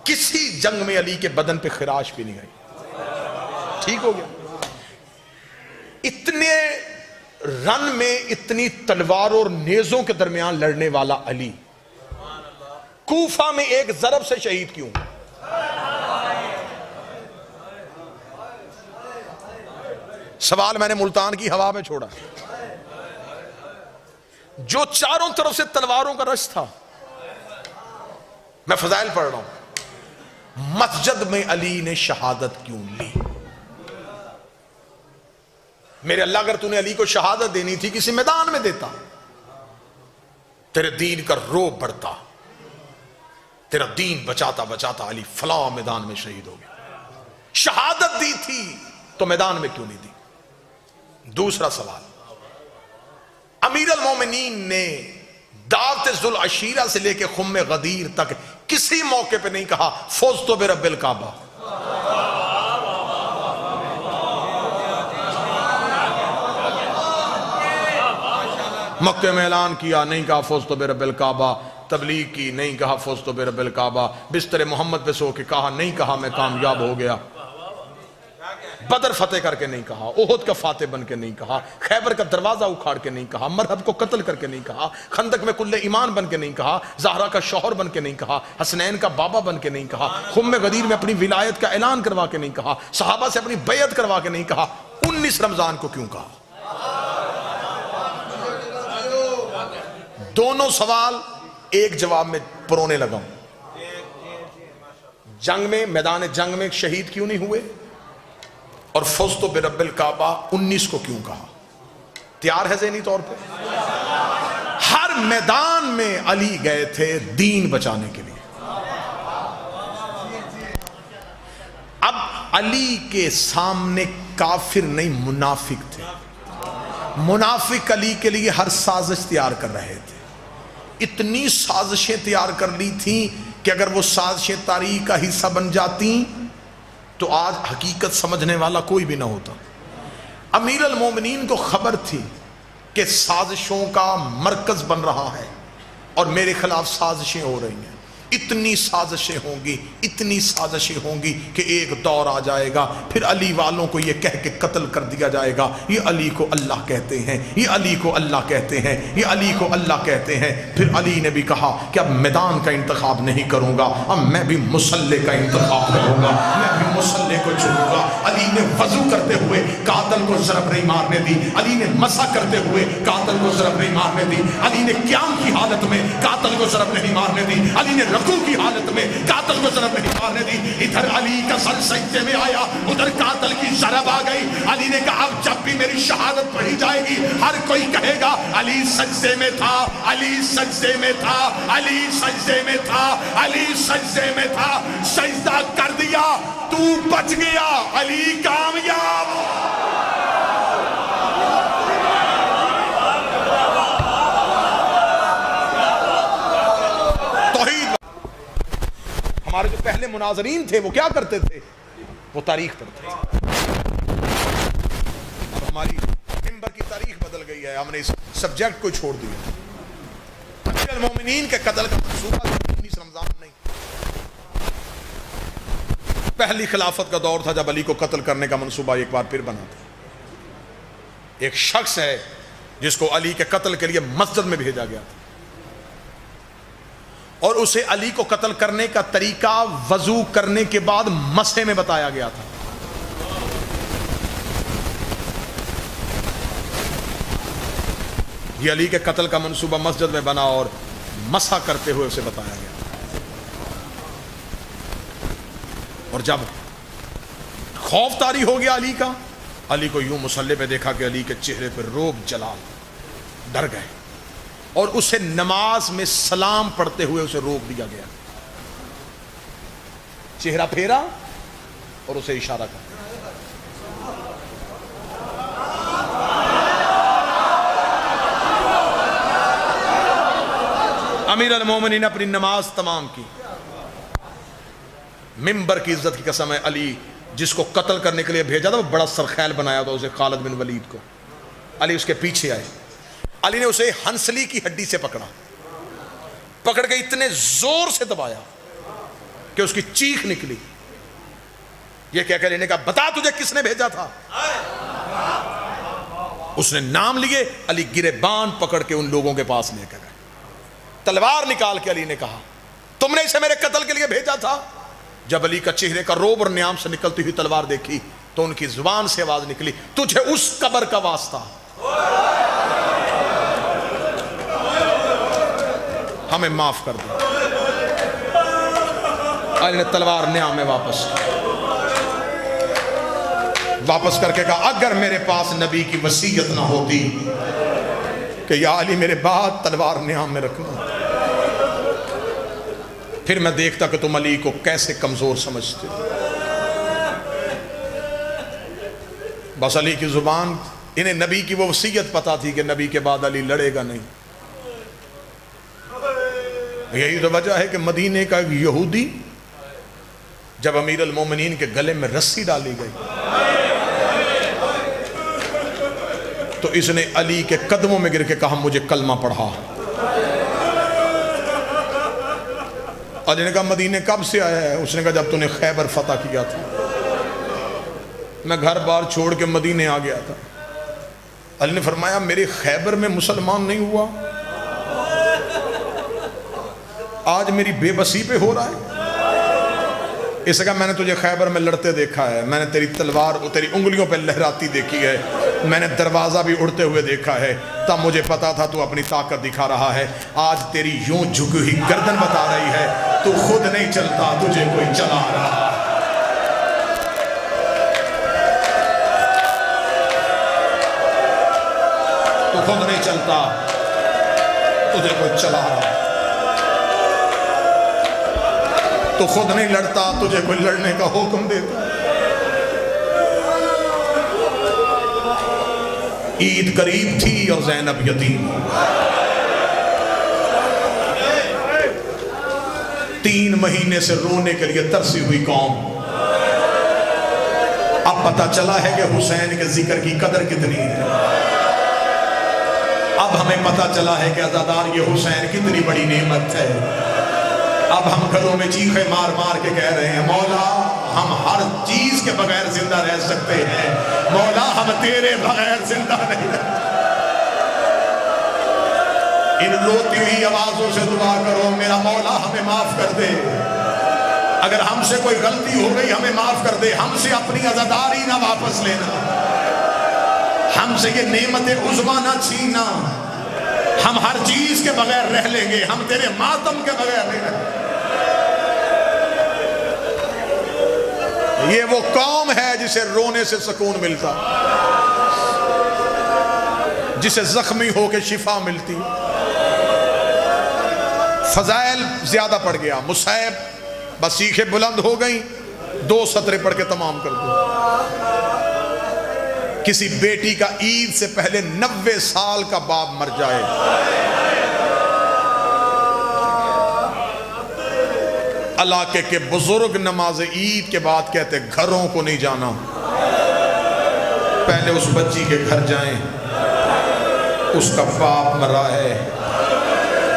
किसी जंग में अली के बदन पे खिराश भी नहीं आई। ठीक हो गया। इतने रन में इतनी तलवारों और नेजों के दरमियान लड़ने वाला अली कूफा में एक जरब से शहीद क्यों? सवाल मैंने मुल्तान की हवा में छोड़ा। जो चारों तरफ से तलवारों का रश था, मैं फजाइल पढ़ रहा हूं, मस्जिद में अली ने शहादत क्यों ली? मेरे अल्लाह, अगर तूने अली को शहादत देनी थी किसी मैदान में देता, तेरे दीन का रोब बढ़ता, तेरा दीन बचाता बचाता अली फला मैदान में शहीद हो गया। शहादत दी थी तो मैदान में क्यों नहीं दी? दूसरा सवाल, अमीर अल मोमिनीन ने दावत जुल अशीरा से लेकर खुम्मे गदीर तक किसी मौके पे नहीं कहा फौज तो बेरब्बिल काबा। मक्के में ऐलान किया, नहीं कहा फौज तो बेरब्बिल काबा। तबलीग की, नहीं कहा फौज तो बेरब्बिल काबा। बिस्तर मोहम्मद पे सो के कहा, नहीं कहा मैं कामयाब हो गया। बदर फतेह करके नहीं कहा, ओहद का फातेह बन के नहीं कहा, खैबर का दरवाजा उखाड़ के नहीं कहा, मरहब को कत्ल करके नहीं कहा, खंदक में कुल्ले ईमान बन के नहीं कहा, ज़हरा का शौहर बन के नहीं कहा, हसनैन का बाबा बन के नहीं कहा, खुम्मे गदीर में अपनी विलायत का ऐलान करवा के नहीं कहा, सहाबा से अपनी बैयत करवा के नहीं कहा। 19 रमजान को क्यों कहा? दोनों सवाल एक जवाब में परोने लगा। जंग में, मैदान जंग में शहीद क्यों नहीं हुए? और फौस्तो बिरब्बिल काबा 19 को क्यों कहा? तैयार है ज़हनी तौर पे? हर मैदान में अली गए थे दीन बचाने के लिए। अब अली के सामने काफिर नहीं, मुनाफिक थे। मुनाफिक अली के लिए हर साजिश तैयार कर रहे थे। इतनी साजिशें तैयार कर ली थी कि अगर वो साजिशें तारीख का हिस्सा बन जाती तो आज हकीकत समझने वाला कोई भी ना होता। अमीर अल मोमिनीन को खबर थी कि साजिशों का मरकज बन रहा है और मेरे खिलाफ साजिशें हो रही हैं। इतनी साजिशें होंगी, इतनी साजिशें होंगी कि एक दौर आ जाएगा फिर अली वालों को ये कह के कत्ल कर दिया जाएगा, ये अली को अल्लाह कहते हैं, ये अली को अल्लाह कहते हैं, ये अली को अल्लाह कहते हैं। फिर अली ने भी कहा कि अब मैदान का इंतखाब नहीं करूंगा, अब मैं भी मुसल्ले का इंतखाब करूंगा, मैं भी मुसल्ले को चुनूंगा। अली ने वजू करते हुए कातल को ज़रब नहीं मारने दी, अली ने मसा करते हुए कातल को ज़रब नहीं मारने दी, अली ने क़याम की हालत में कातल को ज़रब नहीं मारने दी, अली ने रकू की हालत में कातल को ज़रब नहीं मारने दी। इधर अली का सर सजदे में आया, उधर कातल की ज़रब आ गई। अली ने कहा अब जब भी मेरी शहादत पढ़ी जाएगी हर कोई कहेगा अली सजदे में था, अली सजदे में था, अली सजदे में था, अली सजदे में था। सजदा कर दिया, तू बच गया, अली कामयाब। हमारे जो पहले मुनाजरीन थे वो क्या करते थे? वो तारीख पढ़ते थे। अब हमारी मिंबर की तारीख बदल गई है, हमने इस सब्जेक्ट को छोड़ दिया। अमीरुल मोमिनीन के कत्ल का मंसूबा 19 रमजान नहीं, पहली खिलाफत का दौर था जब अली को कत्ल करने का मंसूबा एक बार फिर बना था। एक शख्स है जिसको अली के कत्ल के लिए मस्जिद में भेजा गया था और उसे अली को कत्ल करने का तरीका वजू करने के बाद मसे में बताया गया था। ये अली के कत्ल का मंसूबा मस्जिद में बना और मसा करते हुए उसे बताया गया। और जब खौफ तारी हो गया अली का, अली को यूं मुसल्ले पे देखा कि अली के चेहरे पर रोब जलाल, डर गए और उसे नमाज में सलाम पढ़ते हुए उसे रोक दिया गया। चेहरा फेरा और उसे इशारा कर। अमीर अल मोमिनीन ने अपनी नमाज तमाम की। मिंबर की इज्जत की कसम है, अली जिसको कत्ल करने के लिए भेजा था वो बड़ा सरखैल बनाया था उसे, खालिद बिन वलीद को। अली उसके पीछे आए, अली ने उसे हंसली की हड्डी से पकड़ा, पकड़ के इतने जोर से दबाया कि उसकी चीख निकली। ये क्या कह लेने का, बता तुझे किसने भेजा था। उसने नाम लिए, अली गिरेबान पकड़ के उन लोगों के पास लेकर गए, तलवार निकाल के अली ने कहा तुमने इसे मेरे कत्ल के लिए भेजा था। जब अली का चेहरे का रोब और न्याम से निकलती हुई तलवार देखी तो उनकी जुबान से आवाज निकली, तुझे उस कब्र का वास्ता, हमें माफ कर दो। अली ने तलवार न्याम में वापस करके कहा, अगर मेरे पास नबी की वसीयत ना होती कि या अली मेरे बाद तलवार न्याम में रखना, फिर मैं देखता कि तुम अली को कैसे कमजोर समझते हो। बस अली की जुबान, इन्हें नबी की वो वसीयत पता थी कि नबी के बाद अली लड़ेगा नहीं। यही तो वजह है कि मदीने का एक यहूदी, जब अमीर अल मोमिनीन के गले में रस्सी डाली गई तो इसने अली के कदमों में गिर के कहा मुझे कलमा पढ़ा। अली ने कहा मदीने कब से आया है? उसने कहा जब तूने खैबर फतह किया था, मैं घर बार छोड़ के मदीने आ गया था। अली ने फरमाया मेरे खैबर में मुसलमान नहीं हुआ, आज मेरी बेबसी पे हो रहा है। इसने कहा मैंने तुझे खैबर में लड़ते देखा है, मैंने तेरी तलवार तेरी उंगलियों पे लहराती देखी है, मैंने दरवाजा भी उड़ते हुए देखा है, तब मुझे पता था तू अपनी ताकत दिखा रहा है। आज तेरी यूं झुकी हुई गर्दन बता रही है तू खुद नहीं चलता, तुझे कोई चला रहा। तू खुद नहीं चलता, तुझे कोई चला रहा। तो खुद नहीं लड़ता, तुझे कोई लड़ने का हुक्म देता। ईद करीब थी और ज़ैनब यतीम, 3 महीने से रोने के लिए तरसी हुई कौम। अब पता चला है कि हुसैन के जिक्र की कदर कितनी है। अब हमें पता चला है कि अज़ादार ये हुसैन कितनी बड़ी नेमत है। अब हम घरों में चीखे मार मार के कह रहे हैं मौला हम हर चीज के बगैर जिंदा रह सकते हैं, मौला हम तेरे बगैर जिंदा नहीं रह। इन रोती हुई आवाजों से दुआ करो मेरा मौला हमें माफ कर दे, अगर हमसे कोई गलती हो गई हमें माफ कर दे, हमसे अपनी अज़ादारी ना वापस लेना, हमसे ये नेमत उज़्मा ना छीनना। हम हर चीज के बगैर रह लेंगे, हम तेरे मातम के बगैर नहीं रह। ये वो कौम है जिसे रोने से सुकून मिलता, जिसे जख्मी होकर शिफा मिलती। फजाइल ज्यादा पड़ गया, मुसैब बस सीखे बुलंद हो गई, 2 सतरे पढ़ के तमाम कर दो। किसी बेटी का ईद से पहले 90 साल का बाप मर जाए, इलाके के बुजुर्ग नमाज ईद के बाद कहते घरों को नहीं जाना, पहले उस बच्ची के घर जाएं, उसका बाप मरा है,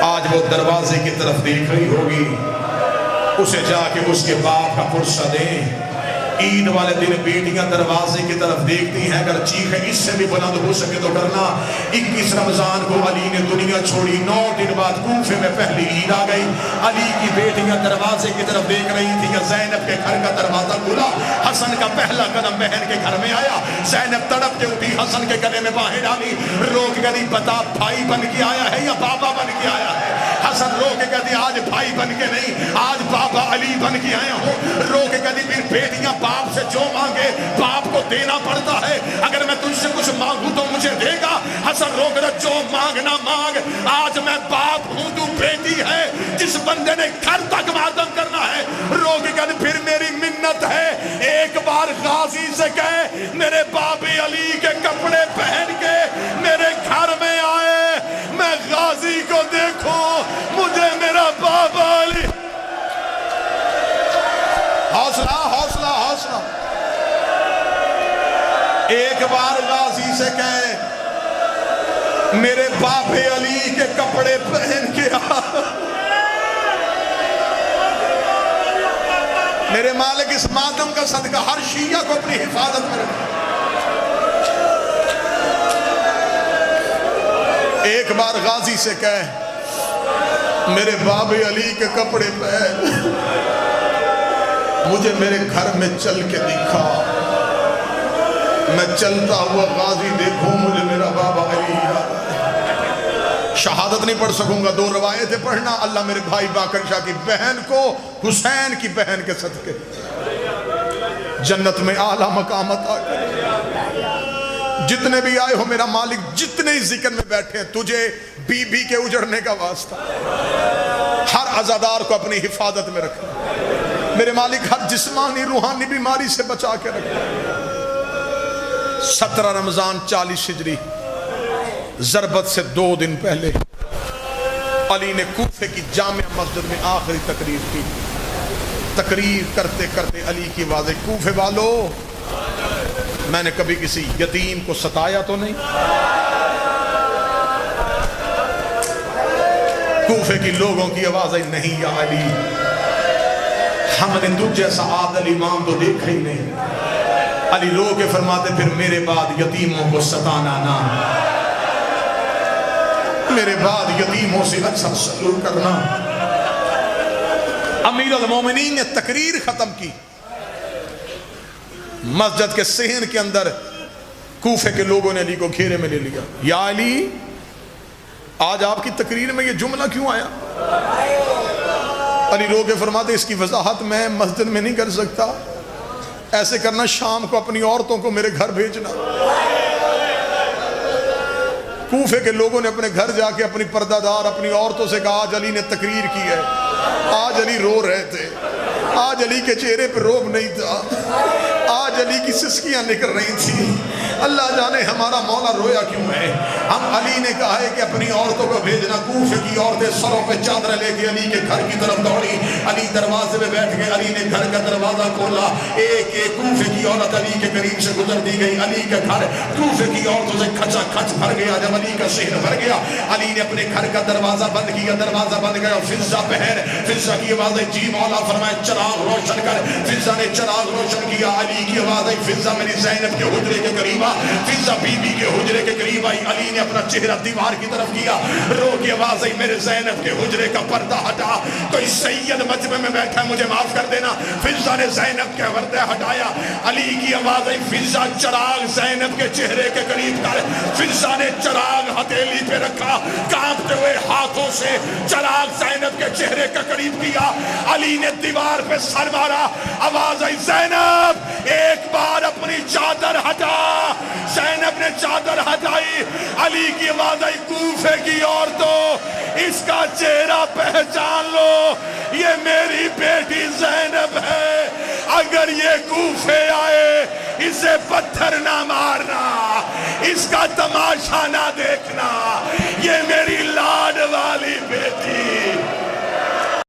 आज वो दरवाजे की तरफ देख रही होगी, उसे जाके उसके बाप का पुरसा दें। ईद वाले दिन बेटियां दरवाजे की तरफ देखती हैं, अगर चीख इससे भी बुलंद हो सके तो करना। 21 रमजान को अली ने दुनिया छोड़ी, 9 दिन बाद कूफे में पहली ईद आ गई। अली की बेटियां दरवाजे की तरफ देख रही थी, ज़ैनब के घर का दरवाजा खुला, हसन का पहला कदम बहन के घर में आया। ज़ैनब तड़प के उठी, हसन के गले में बाहें डाली, रोक गई बता भाई बन के आया है या बाबा बन के आया है। हसन रो के कहती आज भाई बन के नहीं, आज बाबा अली बन के आया हूँ। रो के कहती फिर बेटियां बाप से जो मांगे बाप को देना पड़ता है, अगर मैं तुझसे कुछ मांगू तो मुझे देगा। हसन रो के जो मांगना मांग, आज मैं बाप हूँ तू बेटी है, जिस बंदे ने घर तक मातम करना है। रो के कहती फिर मेरी मिन्नत है, एक बार गाजी से कहे मेरे बाबे अली के कपड़े पहन के मेरे घर में आए, मैं गाजी को देखूं, मुझे मेरा बाबा अली। हौसला हौसला हौसला, एक बार गाजी से कहे मेरे बाबे अली के कपड़े पहन के आ। मेरे मालिक इस मातम का सदका हर शिया को अपनी हिफाजत में रखे। एक बार गाजी से कह मेरे बाबे अली के कपड़े पहन, मुझे मेरे घर में चल के दिखा, मैं चलता हुआ गाजी देखूं मुझे मेरा बाबा अली याद आए। शहादत नहीं पढ़ सकूंगा, दो रवायतें पढ़ना। अल्लाह मेरे भाई बाकर शाह की बहन को हुसैन की बहन के सदके जन्नत में आला मकामत आकर। जितने भी आए हो मेरा मालिक, जितने ही जिक्र में बैठे हैं, तुझे बीबी के उजड़ने का वास्ता, हर अज़ादार को अपनी हिफाजत में रखना मेरे मालिक, हर जिस्मानी रूहानी बीमारी से बचा के रखना। 17 रमजान 40 हिजरी ज़रबत से 2 दिन पहले अली ने कूफे की जामिया मस्जिद में आखिरी तकरीर की। तकरीर करते करते अली की आवाज़, कूफे वालों, मैंने कभी किसी यतीम को सताया तो नहीं? कूफे की लोगों की आवाज़, नहीं या अली, हमने तुझ जैसा आदल इमाम तो देखा ही नहीं। अली रो के फरमाते, फिर मेरे बाद यतीमों को सताना ना, मेरे बाद यतीमों से अच्छा सलूक करना। अमीर अल मोमिनीन ने तकरीर खत्म की, मस्जिद के सहन के अंदर कूफे के लोगों ने अली को घेरे में ले लिया। या अली, आज आपकी तकरीर में ये जुमला क्यों आया? अली रो के फरमाते, इसकी वजाहत मैं मस्जिद में नहीं कर सकता, ऐसे करना शाम को अपनी औरतों को मेरे घर भेजना। कूफे के लोगों ने अपने घर जाके अपनी पर्दादार अपनी औरतों से कहा, आज अली ने तकरीर की है। आज अली रो रहे थे, आज अली के चेहरे पर रोब नहीं था, आज अली की सिसकियां निकल रही थी। अल्लाह जाने हमारा मौला रोया क्यों है। हम अली ने कहा है कि अपनी औरतों को भेजना। कूफे की औरतें सरों पे चादर लेके अली के घर की तरफ दौड़ी। अली दरवाजे में बैठ गए, अली ने घर का दरवाजा खोला। एक एक कूफे की औरत अली के करीब से गुजर दी गई। अली का घर कूफे की औरतों से खचा खच भर गया। जब अली का शहर भर गया, अली ने अपने घर का दरवाजा बंद किया। दरवाजा बंद गया, फिजा पहन, फिजा की आवाज आई, जी मौला फरमाए चिराग रोशन कर। फिजा ने चिराग रोशन किया। अली की आवाज आई, फिजा मेरी ज़ैनब के हुजरे के करीब आ। फिजा बीबी के हुजरे के करीब आई। अली ने अपना चेहरा दीवार की तरफ किया, रो की आवाज आई, मेरे ज़ैनब के हुजरे का पर्दा हटा, कोई सैयद मजमे में बैठा, मुझे माफ कर देना। फिजा ने ज़ैनब के पर्दा हटाया। अली की आवाज आई, फिजा चिराग ज़ैनब के चेहरे के करीब कर। फिजा ने चिराग हथेली पे रखा, कांपते हुए हाथों से चिराग ज़ैनब के चेहरे के करीब किया। अली ने दीवार पे सर मारा। आवाज आई, ज़ैनब एक बार अपनी चादर हटा। ज़ैनब ने चादर हटाई। अली की आवाज आई, कूफे की औरतों, इसका चेहरा पहचान लो, ये मेरी बेटी ज़ैनब है। अगर ये कूफे आए, इसे पत्थर ना मारना, इसका तमाशा ना देखना, ये मेरी लाड वाली बेटी